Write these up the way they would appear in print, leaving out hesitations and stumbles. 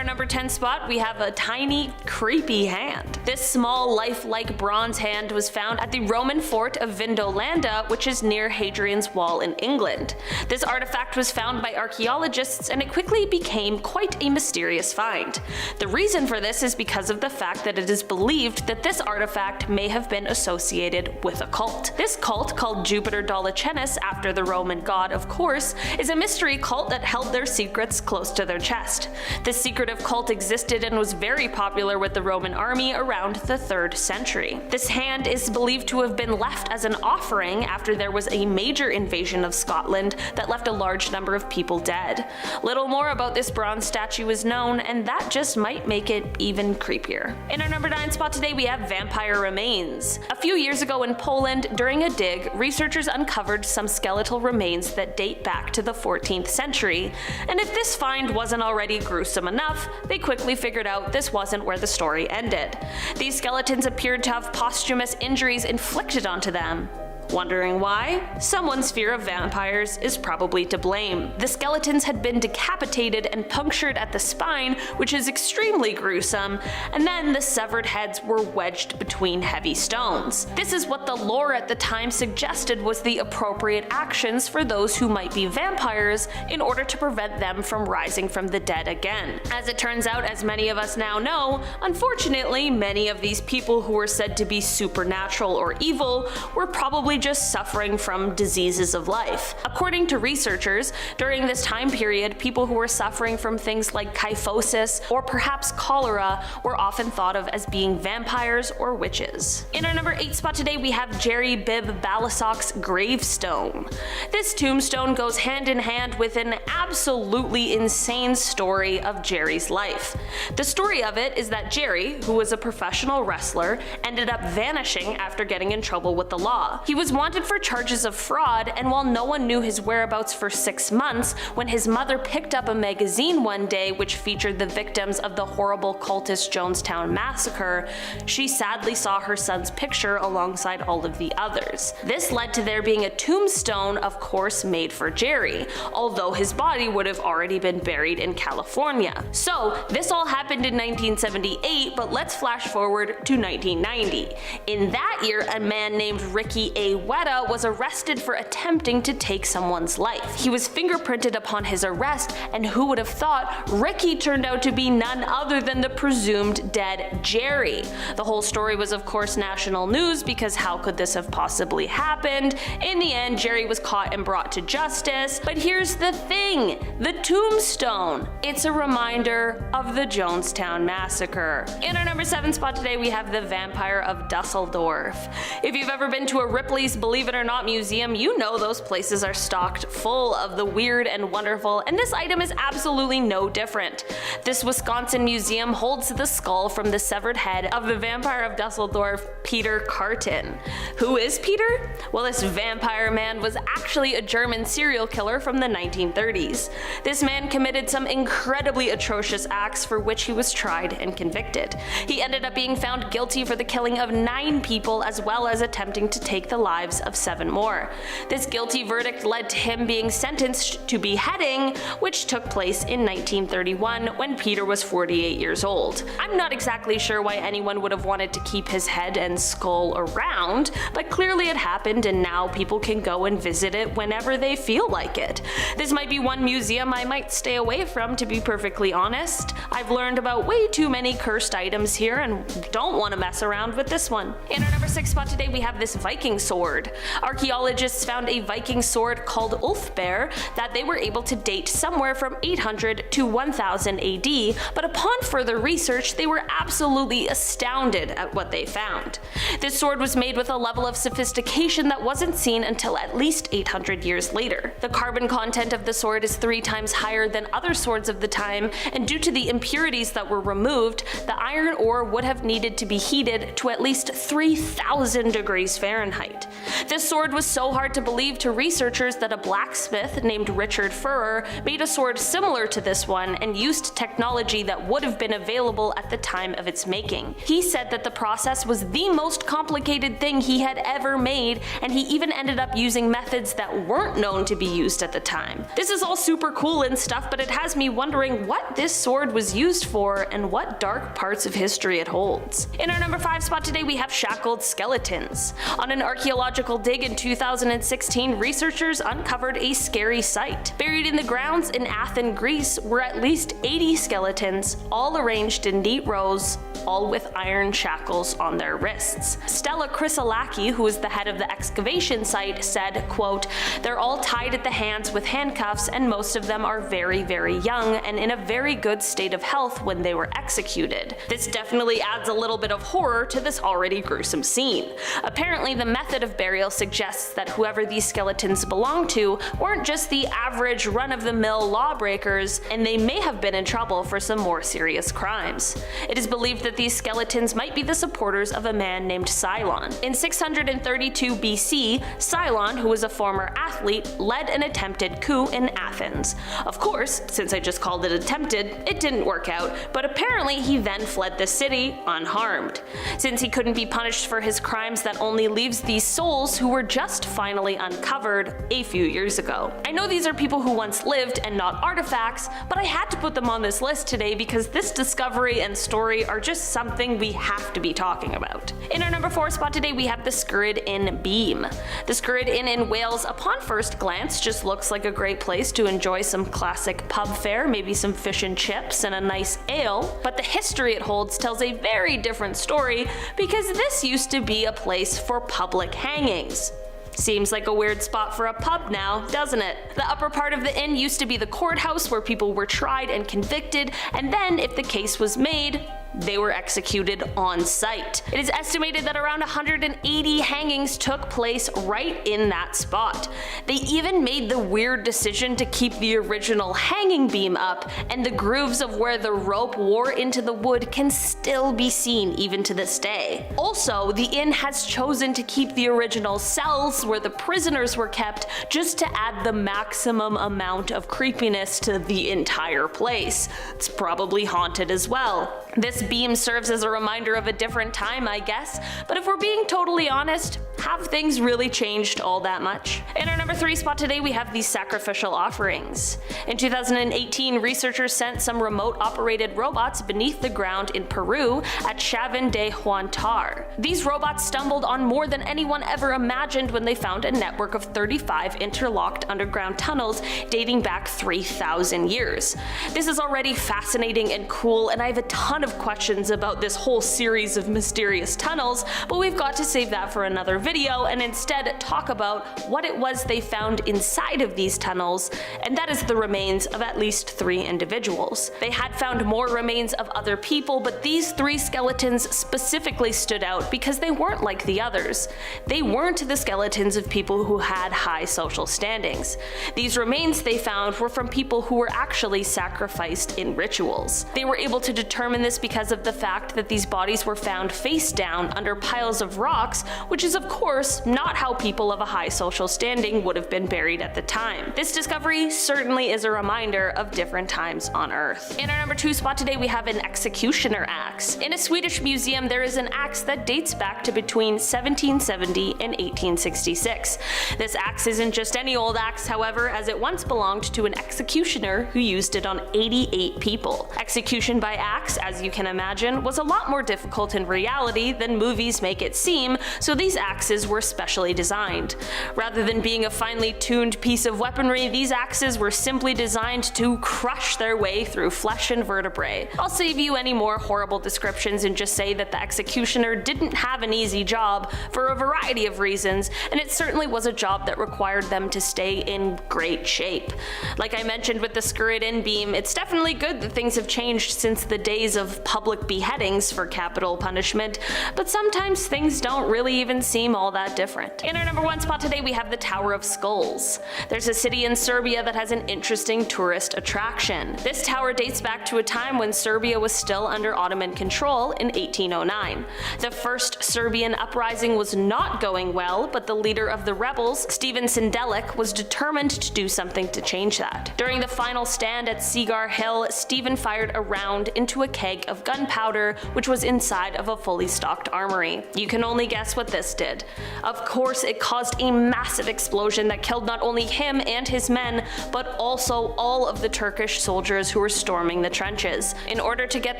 our number 10 spot, we have a tiny, creepy hand. This small, lifelike bronze hand was found at the Roman fort of Vindolanda, which is near Hadrian's Wall in England. This artifact was found by archaeologists, and it quickly became quite a mysterious find. The reason for this is because of the fact that it is believed that this artifact may have been associated with a cult. This cult, called Jupiter Dolichenes after the Roman god of course, is a mystery cult that held their secrets close to their chest. This secretive cult existed and was very popular with the Roman army around the 3rd century. This hand is believed to have been left as an offering after there was a major invasion of Scotland that left a large number of people dead. Little more about this bronze statue is known, and that just might make it even creepier. In our number 9 spot today, we have vampire remains. A few years ago in Poland, during a dig, researchers uncovered some skeletal remains that date back to the 14th century, and if this find wasn't already gruesome enough, they quickly figured out this wasn't where the story ended. These skeletons appeared to have posthumous injuries inflicted onto them. Wondering why? Someone's fear of vampires is probably to blame. The skeletons had been decapitated and punctured at the spine, which is extremely gruesome, and then the severed heads were wedged between heavy stones. This is what the lore at the time suggested was the appropriate actions for those who might be vampires in order to prevent them from rising from the dead again. As it turns out, as many of us now know, unfortunately many of these people who were said to be supernatural or evil were probably just suffering from diseases of life. According to researchers, during this time period, people who were suffering from things like kyphosis or perhaps cholera were often thought of as being vampires or witches. In our number 8 spot today, we have Jerry Bibb Balasag's gravestone. This tombstone goes hand in hand with an absolutely insane story of Jerry's life. The story of it is that Jerry, who was a professional wrestler, ended up vanishing after getting in trouble with the law. He was wanted for charges of fraud, and while no one knew his whereabouts for 6 months, when his mother picked up a magazine one day which featured the victims of the horrible cultist Jonestown massacre, she sadly saw her son's picture alongside all of the others. This led to there being a tombstone, of course made for Jerry, although his body would have already been buried in California. So this all happened in 1978, but let's flash forward to 1990. In that year, a man named Ricky A. Weta was arrested for attempting to take someone's life. He was fingerprinted upon his arrest, and who would have thought Ricky turned out to be none other than the presumed dead Jerry. The whole story was of course national news because how could this have possibly happened? In the end, Jerry was caught and brought to justice, but here's the thing, the tombstone. It's a reminder of the Jonestown massacre. In our number 7 spot today, we have the Vampire of Dusseldorf. If you've ever been to a Ripley's Believe It or Not museum, you know those places are stocked full of the weird and wonderful, and this item is absolutely no different. This Wisconsin museum holds the skull from the severed head of the Vampire of Dusseldorf, Peter Carton. Who is Peter? Well, this vampire man was actually a German serial killer from the 1930s. This man committed some incredibly atrocious acts for which he was tried and convicted. He ended up being found guilty for the killing of 9 people as well as attempting to take the lives of 7 more. This guilty verdict led to him being sentenced to beheading, which took place in 1931 when Peter was 48 years old. I'm not exactly sure why anyone would have wanted to keep his head and skull around, but clearly it happened and now people can go and visit it whenever they feel like it. This might be one museum I might stay away from, to be perfectly honest. I've learned about way too many cursed items here and don't want to mess around with this one. In our number 6 spot today, we have this Viking sword. Archaeologists found a Viking sword called Ulfberg that they were able to date somewhere from 800 to 1000 AD, but upon further research, they were absolutely astounded at what they found. This sword was made with a level of sophistication that wasn't seen until at least 800 years later. The carbon content of the sword is 3 times higher than other swords of the time, and due to the impurities that were removed, the iron ore would have needed to be heated to at least 3000 degrees Fahrenheit. This sword was so hard to believe to researchers that a blacksmith named Richard Furrer made a sword similar to this one and used technology that would have been available at the time of its making. He said that the process was the most complicated thing he had ever made, and he even ended up using methods that weren't known to be used at the time. This is all super cool and stuff, but it has me wondering what this sword was used for and what dark parts of history it holds. In our number 5 spot today, we have shackled skeletons. On an archaeological dig in 2016, researchers uncovered a scary sight. Buried in the grounds in Athens, Greece, were at least 80 skeletons, all arranged in neat rows, all with iron shackles on their wrists. Stella Chrysolaki, who is the head of the excavation site, said, quote, "They're all tied at the hands with handcuffs, and most of them are very, very young and in a very good state of health when they were executed." This definitely adds a little bit of horror to this already gruesome scene. Apparently, the method of burial suggests that whoever these skeletons belonged to weren't just the average run-of-the-mill lawbreakers, and they may have been in trouble for some more serious crimes. It is believed that these skeletons might be the supporters of a man named Cylon. In 632 BC, Cylon, who was a former athlete, led an attempted coup in Athens. Of course, since I just called it attempted, it didn't work out, but apparently he then fled the city unharmed. Since he couldn't be punished for his crimes, that only leaves these souls who were just finally uncovered a few years ago. I know these are people who once lived and not artifacts, but I had to put them on this list today because this discovery and story are just something we have to be talking about. In our number 4 spot today, we have the Skirrid Inn Beam. The Skirrid Inn in Wales, upon first glance, just looks like a great place to enjoy some classic pub fare, maybe some fish and chips and a nice ale, but the history it holds tells a very different story because this used to be a place for public hangings. Seems like a weird spot for a pub now, doesn't it? The upper part of the inn used to be the courthouse where people were tried and convicted, and then if the case was made, they were executed on site. It is estimated that around 180 hangings took place right in that spot. They even made the weird decision to keep the original hanging beam up, and the grooves of where the rope wore into the wood can still be seen even to this day. Also, the inn has chosen to keep the original cells where the prisoners were kept just to add the maximum amount of creepiness to the entire place. It's probably haunted as well. This beam serves as a reminder of a different time, I guess, but if we're being totally honest, have things really changed all that much? In our number 3 spot today, we have these sacrificial offerings. In 2018, researchers sent some remote-operated robots beneath the ground in Peru at Chavín de Huántar. These robots stumbled on more than anyone ever imagined when they found a network of 35 interlocked underground tunnels dating back 3,000 years. This is already fascinating and cool, and I have a ton of questions about this whole series of mysterious tunnels, but we've got to save that for another video and instead talk about what it was they found inside of these tunnels, and that is the remains of at least 3 individuals. They had found more remains of other people, but these 3 skeletons specifically stood out because they weren't like the others. They weren't the skeletons of people who had high social standings. These remains they found were from people who were actually sacrificed in rituals. They were able to determine this because of the fact that these bodies were found face down under piles of rocks, which is of course not how people of a high social standing would have been buried at the time. This discovery certainly is a reminder of different times on Earth. In our number 2 spot today, we have an executioner axe. In a Swedish museum, there is an axe that dates back to between 1770 and 1866. This axe isn't just any old axe, however, as it once belonged to an executioner who used it on 88 people. Execution by axe, as you can imagine, was a lot more difficult in reality than movies make it seem, so these axes were specially designed. Rather than being a finely tuned piece of weaponry, these axes were simply designed to crush their way through flesh and vertebrae. I'll save you any more horrible descriptions and just say that the executioner didn't have an easy job for a variety of reasons, and it certainly was a job that required them to stay in great shape. Like I mentioned with the Skirrid Inn Beam, it's definitely good that things have changed since the days of public public beheadings for capital punishment, but sometimes things don't really even seem all that different. In our number 1 spot today, we have the Tower of Skulls. There's a city in Serbia that has an interesting tourist attraction. This tower dates back to a time when Serbia was still under Ottoman control in 1809. The first Serbian uprising was not going well, but the leader of the rebels, Stephen Sindelic, was determined to do something to change that. During the final stand at Cigar Hill, Stephen fired a round into a keg of gunpowder, which was inside of a fully stocked armory. You can only guess what this did. Of course, it caused a massive explosion that killed not only him and his men, but also all of the Turkish soldiers who were storming the trenches. In order to get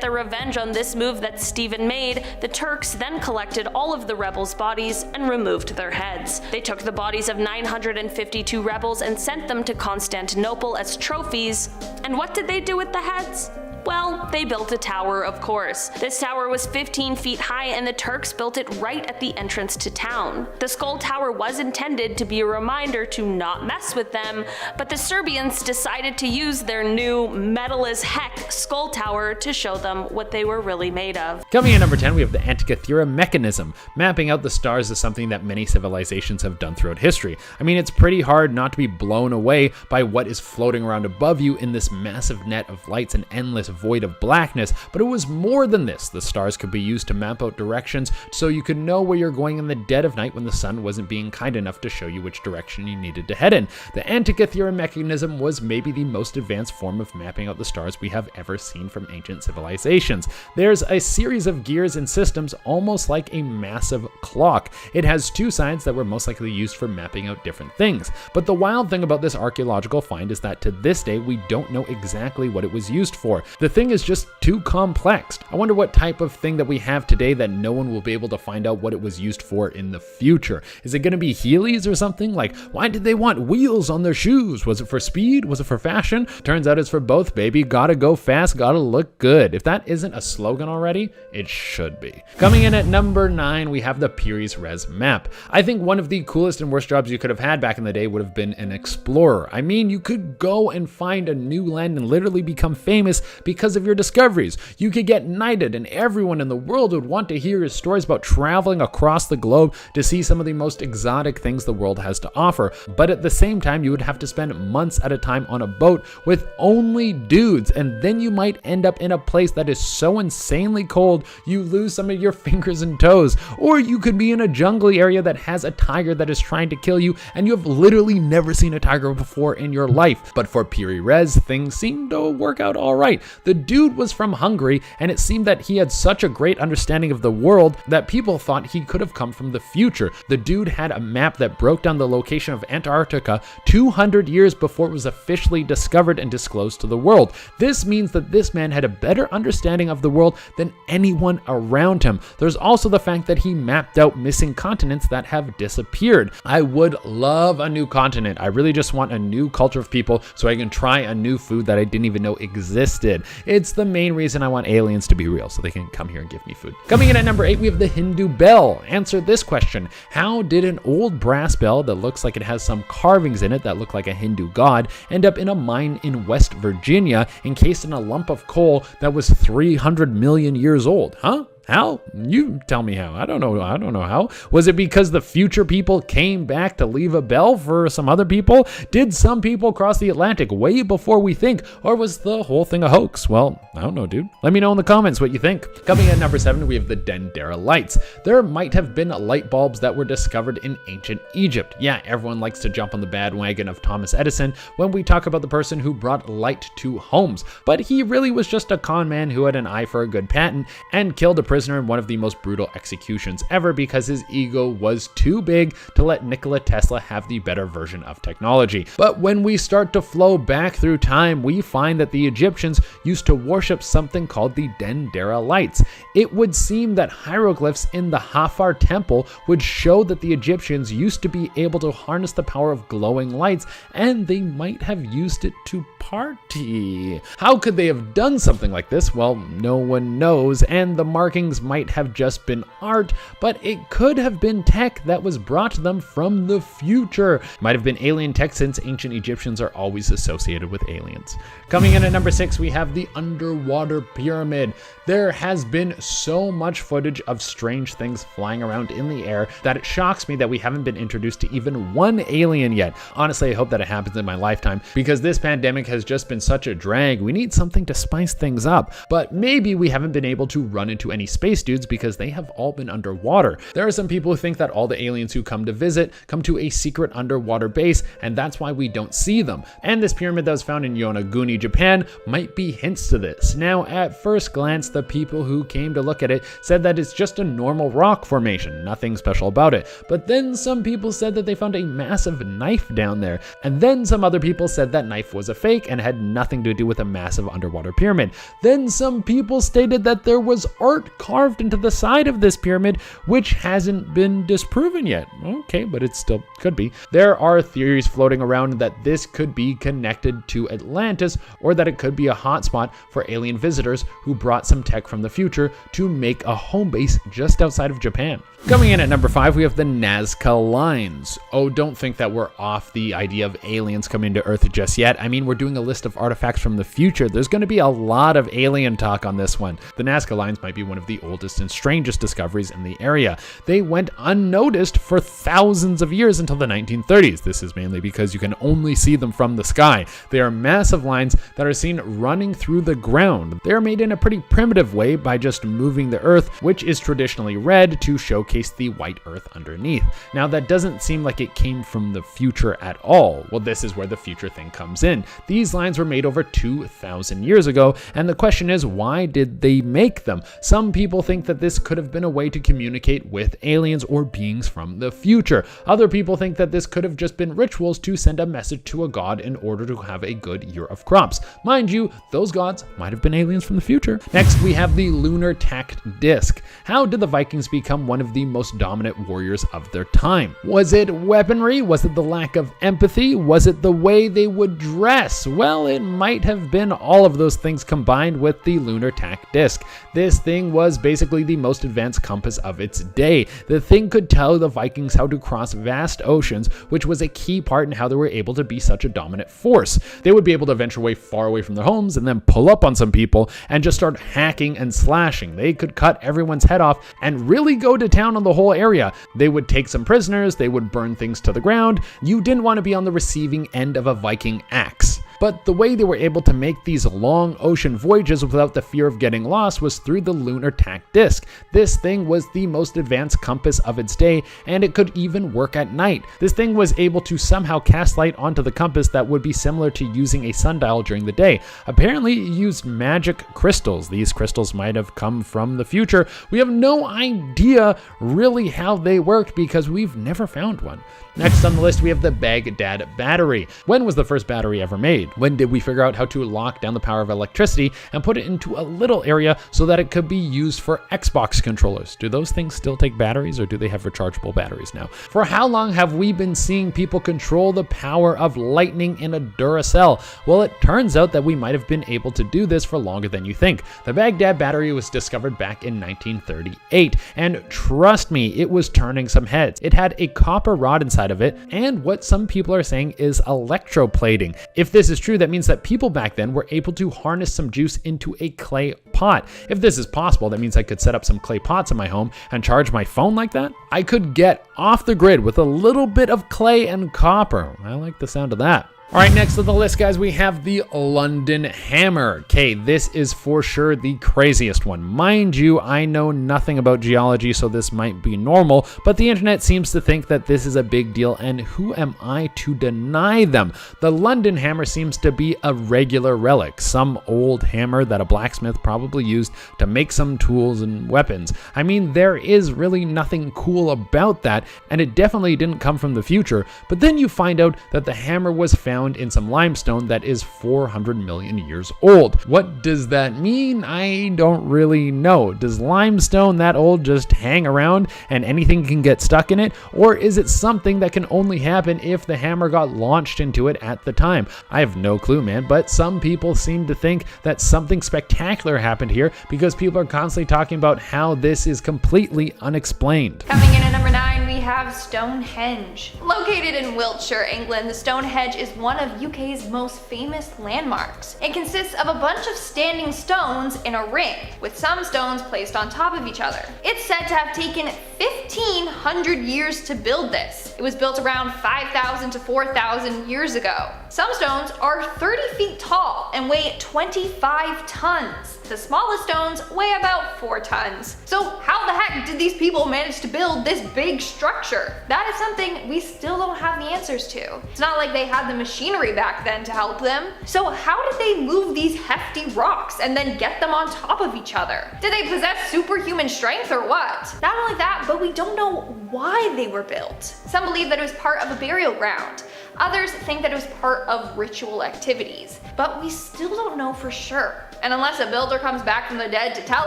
their revenge on this move that Stephen made, the Turks then collected all of the rebels' bodies and removed their heads. They took the bodies of 952 rebels and sent them to Constantinople as trophies. And what did they do with the heads? Well, they built a tower, of course. This tower was 15 feet high and the Turks built it right at the entrance to town. The skull tower was intended to be a reminder to not mess with them, but the Serbians decided to use their new metal as heck skull tower to show them what they were really made of. Coming in number 10, we have the Antikythera mechanism. Mapping out the stars is something that many civilizations have done throughout history. I mean, it's pretty hard not to be blown away by what is floating around above you in this massive net of lights and endless void of blackness, but it was more than this. The stars could be used to map out directions so you could know where you're going in the dead of night when the sun wasn't being kind enough to show you which direction you needed to head in. The Antikythera mechanism was maybe the most advanced form of mapping out the stars we have ever seen from ancient civilizations. There's a series of gears and systems almost like a massive clock. It has 2 sides that were most likely used for mapping out different things. But the wild thing about this archaeological find is that to this day we don't know exactly what it was used for. The thing is just too complex. I wonder what type of thing that we have today that no one will be able to find out what it was used for in the future. Is it going to be Heelys or something? Like, why did they want wheels on their shoes? Was it for speed? Was it for fashion? Turns out it's for both, baby. Gotta go fast, gotta look good. If that isn't a slogan already, it should be. Coming in at number 9, we have the Pires Res map. I think one of the coolest and worst jobs you could have had back in the day would have been an explorer. I mean, you could go and find a new land and literally become famous because of your discoveries. You could get knighted and everyone in the world would want to hear your stories about traveling across the globe to see some of the most exotic things the world has to offer. But at the same time, you would have to spend months at a time on a boat with only dudes, and then you might end up in a place that is so insanely cold you lose some of your fingers and toes. Or you could be in a jungly area that has a tiger that is trying to kill you and you have literally never seen a tiger before in your life. But for Piri Res, things seemed to work out alright. The dude was from Hungary, and it seemed that he had such a great understanding of the world that people thought he could have come from the future. The dude had a map that broke down the location of Antarctica 200 years before it was officially discovered and disclosed to the world. This means that this man had a better understanding of the world than anyone around him. There's also the fact that he mapped out missing continents that have disappeared. I would love a new continent. I really just want a new culture of people so I can try a new food that I didn't even know existed. It's the main reason I want aliens to be real, so they can come here and give me food. Coming in at number 8, we have the Hindu bell. Answer this question. How did an old brass bell that looks like it has some carvings in it that look like a Hindu god end up in a mine in West Virginia, encased in a lump of coal that was 300 million years old? Huh? How? You tell me how. I don't know how. Was it because the future people came back to leave a bell for some other people? Did some people cross the Atlantic way before we think? Or was the whole thing a hoax? Well, I don't know, dude. Let me know in the comments what you think. Coming at number 7, we have the Dendera lights. There might have been light bulbs that were discovered in ancient Egypt. Yeah, everyone likes to jump on the bandwagon of Thomas Edison when we talk about the person who brought light to homes. But he really was just a con man who had an eye for a good patent and killed a prisoner in one of the most brutal executions ever because his ego was too big to let Nikola Tesla have the better version of technology. But when we start to flow back through time, we find that the Egyptians used to worship something called the Dendera lights. It would seem that hieroglyphs in the Hafar temple would show that the Egyptians used to be able to harness the power of glowing lights, and they might have used it to party. How could they have done something like this? Well, no one knows, and the marking Vikings might have just been art, but it could have been tech that was brought to them from the future. It might have been alien tech since ancient Egyptians are always associated with aliens. Coming in at number 6, we have the underwater pyramid. There has been so much footage of strange things flying around in the air that it shocks me that we haven't been introduced to even one alien yet. Honestly, I hope that it happens in my lifetime because this pandemic has just been such a drag. We need something to spice things up. But maybe we haven't been able to run into any space dudes because they have all been underwater. There are some people who think that all the aliens who come to visit come to a secret underwater base, and that's why we don't see them. And this pyramid that was found in Yonaguni, Japan might be hints to this. Now, at first glance, the people who came to look at it said that it's just a normal rock formation, nothing special about it. But then some people said that they found a massive knife down there. And then some other people said that knife was a fake and had nothing to do with a massive underwater pyramid. Then some people stated that there was art carved into the side of this pyramid, which hasn't been disproven yet. Okay, but it still could be. There are theories floating around that this could be connected to Atlantis, or that it could be a hotspot for alien visitors who brought some tech from the future to make a home base just outside of Japan. Coming in at number 5, we have the Nazca Lines. Oh, don't think that we're off the idea of aliens coming to Earth just yet. I mean, we're doing a list of artifacts from the future. There's going to be a lot of alien talk on this one. The Nazca Lines might be one of the oldest and strangest discoveries in the area. They went unnoticed for thousands of years until the 1930s. This is mainly because you can only see them from the sky. They are massive lines that are seen running through the ground. They are made in a pretty primitive way by just moving the Earth, which is traditionally red, to showcase the white Earth underneath. Now, that doesn't seem like it came from the future at all. Well, this is where the future thing comes in. These lines were made over 2,000 years ago, and the question is, why did they make them? Some people think that this could have been a way to communicate with aliens or beings from the future. Other people think that this could have just been rituals to send a message to a god in order to have a good year of crops. Mind you, those gods might have been aliens from the future. Next, we have the Lunar Tact disc. How did the Vikings become one of the most dominant warriors of their time? Was it weaponry? Was it the lack of empathy? Was it the way they would dress? Well, it might have been all of those things combined with the Lunar Tact disc. This thing was basically the most advanced compass of its day. The thing could tell the Vikings how to cross vast oceans, which was a key part in how they were able to be such a dominant force. They would be able to venture away far away from their homes and then pull up on some people and just start hacking and slashing. They could cut everyone's head off and really go to town on the whole area. They would take some prisoners, they would burn things to the ground. You didn't want to be on the receiving end of a Viking axe. But the way they were able to make these long ocean voyages without the fear of getting lost was through the Lunar Tact disc. This thing was the most advanced compass of its day, and it could even work at night. This thing was able to somehow cast light onto the compass that would be similar to using a sundial during the day. Apparently, it used magic crystals. These crystals might have come from the future. We have no idea really how they worked because we've never found one. Next on the list, we have the Baghdad battery. When was the first battery ever made? When did we figure out how to lock down the power of electricity and put it into a little area so that it could be used for Xbox controllers? Do those things still take batteries, or do they have rechargeable batteries now? For how long have we been seeing people control the power of lightning in a Duracell? Well, it turns out that we might have been able to do this for longer than you think. The Baghdad battery was discovered back in 1938, and trust me, it was turning some heads. It had a copper rod inside of it, and what some people are saying is electroplating. If this is true, that means that people back then were able to harness some juice into a clay pot. If this is possible, that means I could set up some clay pots in my home and charge my phone like that. I could get off the grid with a little bit of clay and copper. I like the sound of that. All right, next on the list, guys, we have the London Hammer. Okay, this is for sure the craziest one. Mind you, I know nothing about geology, so this might be normal, but the internet seems to think that this is a big deal, and who am I to deny them? The London Hammer seems to be a regular relic, some old hammer that a blacksmith probably used to make some tools and weapons. I mean, there is really nothing cool about that, and it definitely didn't come from the future, but then you find out that the hammer was found found in some limestone that is 400 million years old. What does that mean? I don't really know. Does limestone that old just hang around and anything can get stuck in it? Or is it something that can only happen if the hammer got launched into it at the time? I have no clue, man, but some people seem to think that something spectacular happened here because people are constantly talking about how this is completely unexplained. Coming in at number 9, we have Stonehenge. Located in Wiltshire, England, the Stonehenge is one of UK's most famous landmarks. It consists of a bunch of standing stones in a ring, with some stones placed on top of each other. It's said to have taken 1,500 years to build this. It was built around 5,000 to 4,000 years ago. Some stones are 30 feet tall and weigh 25 tons. The smallest stones weigh about 4 tons. So how the heck did these people manage to build this big structure? That is something we still don't have the answers to. It's not like they had the machinery back then to help them. So how did they move these hefty rocks and then get them on top of each other? Did they possess superhuman strength or what? Not only that, but we don't know why they were built. Some believe that it was part of a burial ground. Others think that it was part of ritual activities, but we still don't know for sure. And unless a builder comes back from the dead to tell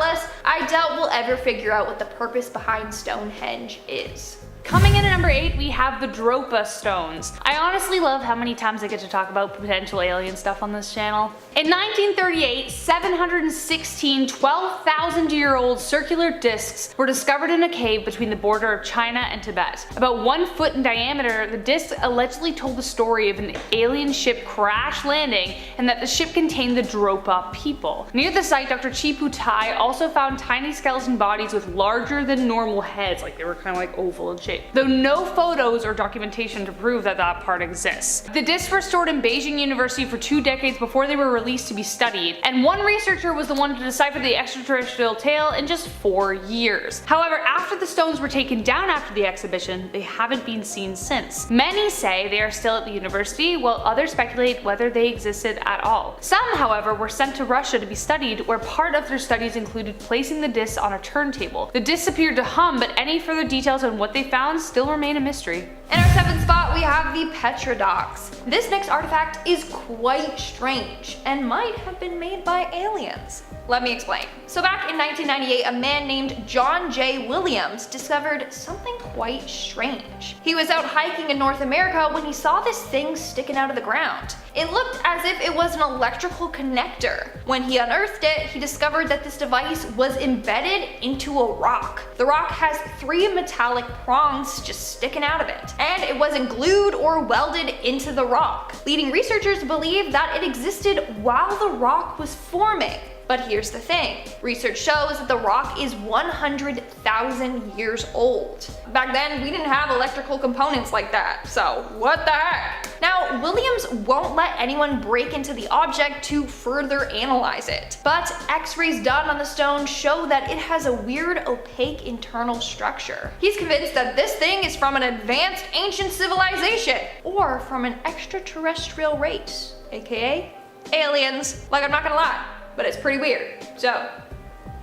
us, I doubt we'll ever figure out what the purpose behind Stonehenge is. Coming in at number 8, we have the Dropa Stones. I honestly love how many times I get to talk about potential alien stuff on this channel. In 1938, 716 12,000-year-old circular discs were discovered in a cave between the border of China and Tibet. About 1 foot in diameter, the discs allegedly told the story of an alien ship crash landing and that the ship contained the Dropa people. Near the site, Dr. Chipu Tai also found tiny skeleton bodies with larger than normal heads, like they were kind of like oval in shape, though no photos or documentation to prove that that part exists. The discs were stored in Beijing University for 2 decades before they were released to be studied, and one researcher was the one to decipher the extraterrestrial tale in just 4 years. However, after the stones were taken down after the exhibition, they haven't been seen since. Many say they are still at the university, while others speculate whether they existed at all. Some, however, were sent to Russia to be studied, where part of their studies included placing the discs on a turntable. The discs appeared to hum, but any further details on what they found still remain a mystery. In our 7th spot, we have the Petrodox. This next artifact is quite strange and might have been made by aliens. Let me explain. So back in 1998, a man named John J. Williams discovered something quite strange. He was out hiking in North America when he saw this thing sticking out of the ground. It looked as if it was an electrical connector. When he unearthed it, he discovered that this device was embedded into a rock. The rock has 3 metallic prongs just sticking out of it, and it wasn't glued or welded into the rock, leading researchers to believe that it existed while the rock was forming. But here's the thing. Research shows that the rock is 100,000 years old. Back then, we didn't have electrical components like that, so what the heck? Now, Williams won't let anyone break into the object to further analyze it, but X-rays done on the stone show that it has a weird, opaque internal structure. He's convinced that this thing is from an advanced ancient civilization, or from an extraterrestrial race, aka aliens. Like, I'm not gonna lie, but it's pretty weird, so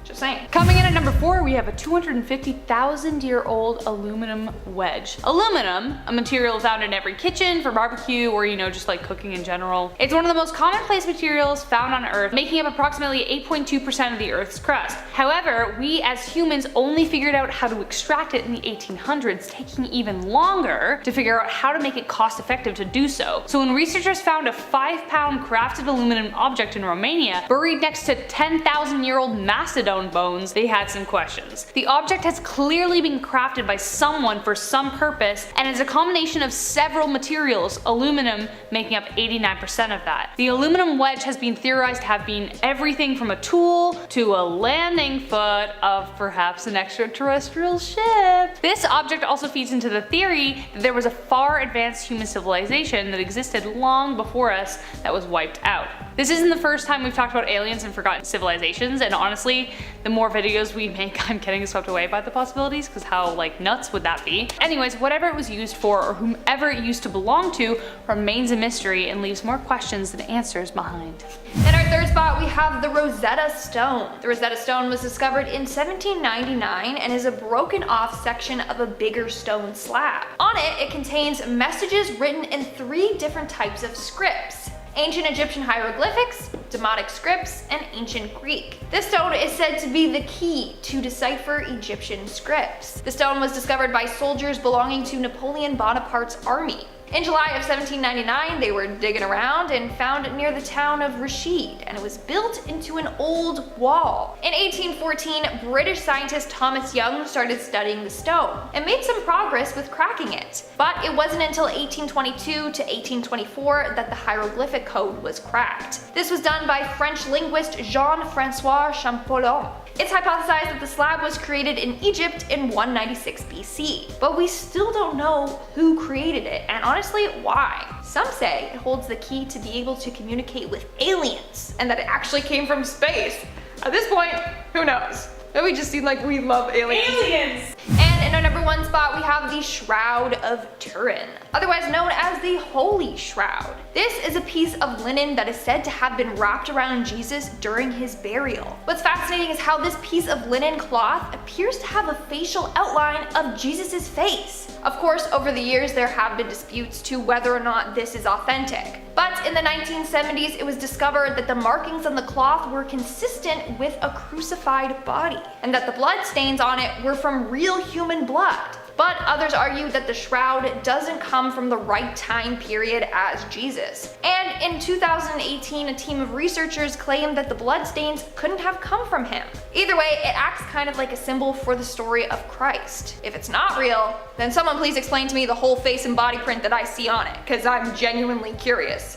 just saying. Coming in at number 4, we have a 250,000-year-old aluminum wedge. Aluminum, a material found in every kitchen for barbecue or just like cooking in general. It's one of the most commonplace materials found on Earth, making up approximately 8.2% of the Earth's crust. However, we as humans only figured out how to extract it in the 1800s, taking even longer to figure out how to make it cost effective to do so. So when researchers found a 5-pound crafted aluminum object in Romania, buried next to 10,000-year-old mastodon bones, they had some questions. The object has clearly been crafted by someone for some purpose and is a combination of several materials, aluminum making up 89% of that. The aluminum wedge has been theorized to have been everything from a tool to a landing foot of perhaps an extraterrestrial ship. This object also feeds into the theory that there was a far advanced human civilization that existed long before us that was wiped out. This isn't the first time we've talked about aliens and forgotten civilizations, and honestly, the more videos we make, I'm getting swept away by the possibilities, because how like nuts would that be? Anyways, whatever it was used for or whomever it used to belong to remains a mystery and leaves more questions than answers behind. In our third spot, we have the Rosetta Stone. The Rosetta Stone was discovered in 1799 and is a broken off section of a bigger stone slab. On it, it contains messages written in 3 different types of scripts: ancient Egyptian hieroglyphics, Demotic scripts, and ancient Greek. This stone is said to be the key to decipher Egyptian scripts. The stone was discovered by soldiers belonging to Napoleon Bonaparte's army. In July of 1799, they were digging around and found it near the town of Rashid, and it was built into an old wall. In 1814, British scientist Thomas Young started studying the stone and made some progress with cracking it. But it wasn't until 1822 to 1824 that the hieroglyphic code was cracked. This was done by French linguist Jean-François Champollion. It's hypothesized that the slab was created in Egypt in 196 BC, but we still don't know who created it, and honestly, why. Some say it holds the key to be able to communicate with aliens, and that it actually came from space. At this point, who knows? Maybe we just seem like we love aliens. And in our number 1 spot, we have the Shroud of Turin, otherwise known as the Holy Shroud. This is a piece of linen that is said to have been wrapped around Jesus during his burial. What's fascinating is how this piece of linen cloth appears to have a facial outline of Jesus' face. Of course, over the years, there have been disputes to whether or not this is authentic. But in the 1970s, it was discovered that the markings on the cloth were consistent with a crucified body, and that the blood stains on it were from real human blood. But others argue that the shroud doesn't come from the right time period as Jesus. And in 2018, a team of researchers claimed that the bloodstains couldn't have come from him. Either way, it acts kind of like a symbol for the story of Christ. If it's not real, then someone please explain to me the whole face and body print that I see on it, because I'm genuinely curious.